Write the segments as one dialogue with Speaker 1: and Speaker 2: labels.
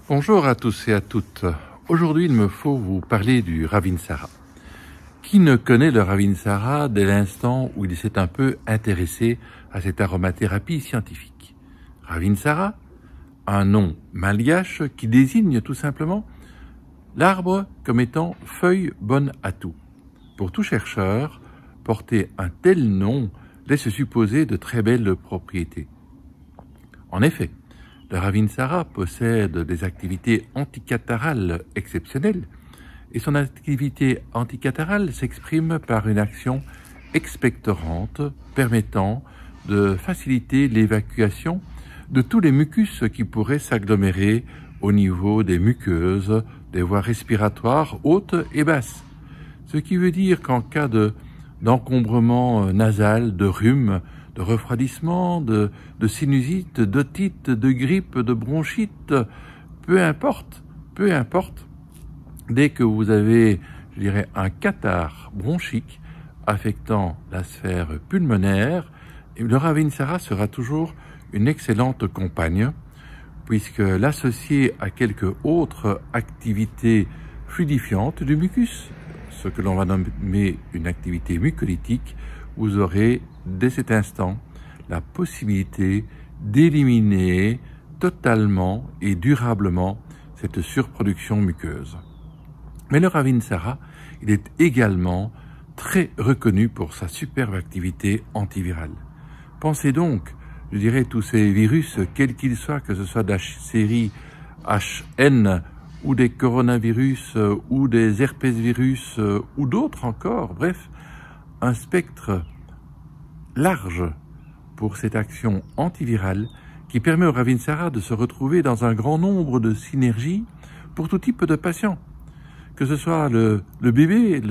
Speaker 1: Bonjour à tous et à toutes. Aujourd'hui, il me faut vous parler du Ravinsara. Qui ne connaît le Ravinsara dès l'instant où il s'est un peu intéressé à cette aromathérapie scientifique? Ravinsara, un nom malgache qui désigne tout simplement l'arbre comme étant feuille bonne à tout. Pour tout chercheur, porter un tel nom laisse supposer de très belles propriétés. En effet, le Ravinsara possède des activités anticatarales exceptionnelles et son activité anticatarale s'exprime par une action expectorante permettant de faciliter l'évacuation de tous les mucus qui pourraient s'agglomérer au niveau des muqueuses, des voies respiratoires hautes et basses. Ce qui veut dire qu'en cas d'encombrement nasal, de rhume, de refroidissement, de sinusite, d'otite, de grippe, de bronchite, peu importe, dès que vous avez, je dirais, un catarrhe bronchique affectant la sphère pulmonaire, le Ravinsara sera toujours une excellente compagne, puisque l'associer à quelque autre activité fluidifiante du mucus, ce que l'on va nommer une activité mucolytique, vous aurez dès cet instant la possibilité d'éliminer totalement et durablement cette surproduction muqueuse. Mais le Ravinsara, il est également très reconnu pour sa superbe activité antivirale. Pensez donc, je dirais, tous ces virus, quels qu'ils soient, que ce soit de la série HN, ou des coronavirus, ou des herpesvirus, ou d'autres encore, bref, un spectre large pour cette action antivirale qui permet au Ravinsara de se retrouver dans un grand nombre de synergies pour tout type de patients. Que ce soit le bébé,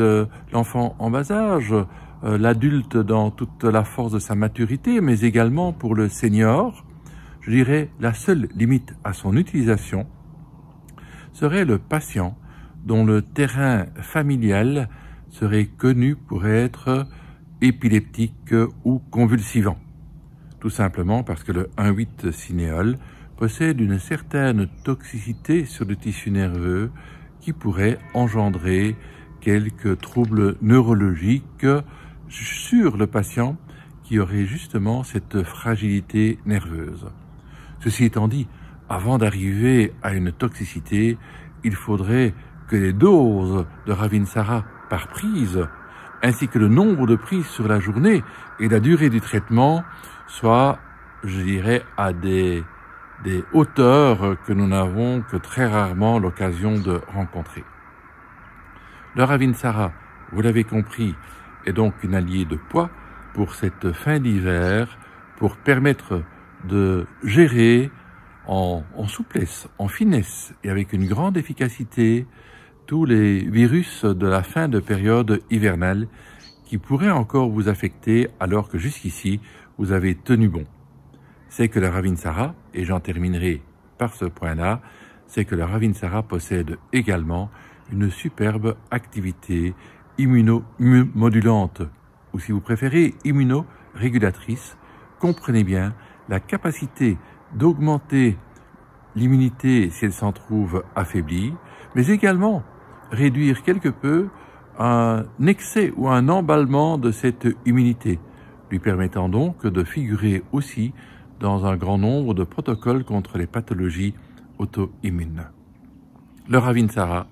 Speaker 1: l'enfant en bas âge, l'adulte dans toute la force de sa maturité, mais également pour le senior. Je dirais la seule limite à son utilisation serait le patient dont le terrain familial serait connu pour être épileptique ou convulsivant. Tout simplement parce que le 1,8-cinéole possède une certaine toxicité sur le tissu nerveux qui pourrait engendrer quelques troubles neurologiques sur le patient qui aurait justement cette fragilité nerveuse. Ceci étant dit, avant d'arriver à une toxicité, il faudrait que les doses de Ravinsara par prise, ainsi que le nombre de prises sur la journée et la durée du traitement soient, je dirais, à des hauteurs que nous n'avons que très rarement l'occasion de rencontrer. Le Ravinsara, vous l'avez compris, est donc une alliée de poids pour cette fin d'hiver, pour permettre de gérer en souplesse, en finesse et avec une grande efficacité tous les virus de la fin de période hivernale qui pourraient encore vous affecter alors que jusqu'ici vous avez tenu bon. C'est que le Ravinsara, et j'en terminerai par ce point-là, c'est que le Ravinsara possède également une superbe activité immunomodulante, ou si vous préférez immunorégulatrice. Comprenez bien la capacité d'augmenter l'immunité si elle s'en trouve affaiblie, mais également réduire quelque peu un excès ou un emballement de cette immunité, lui permettant donc de figurer aussi dans un grand nombre de protocoles contre les pathologies auto-immunes. Le Ravinsara,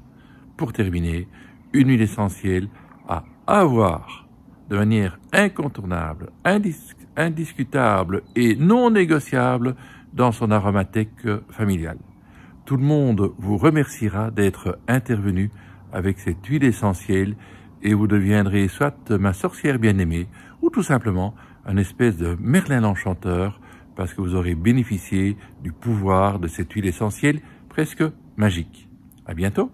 Speaker 1: pour terminer, une huile essentielle à avoir de manière incontournable, indiscutable et non négociable dans son aromathèque familiale. Tout le monde vous remerciera d'être intervenu avec cette huile essentielle et vous deviendrez soit ma sorcière bien-aimée ou tout simplement un espèce de Merlin l'Enchanteur parce que vous aurez bénéficié du pouvoir de cette huile essentielle presque magique. À bientôt.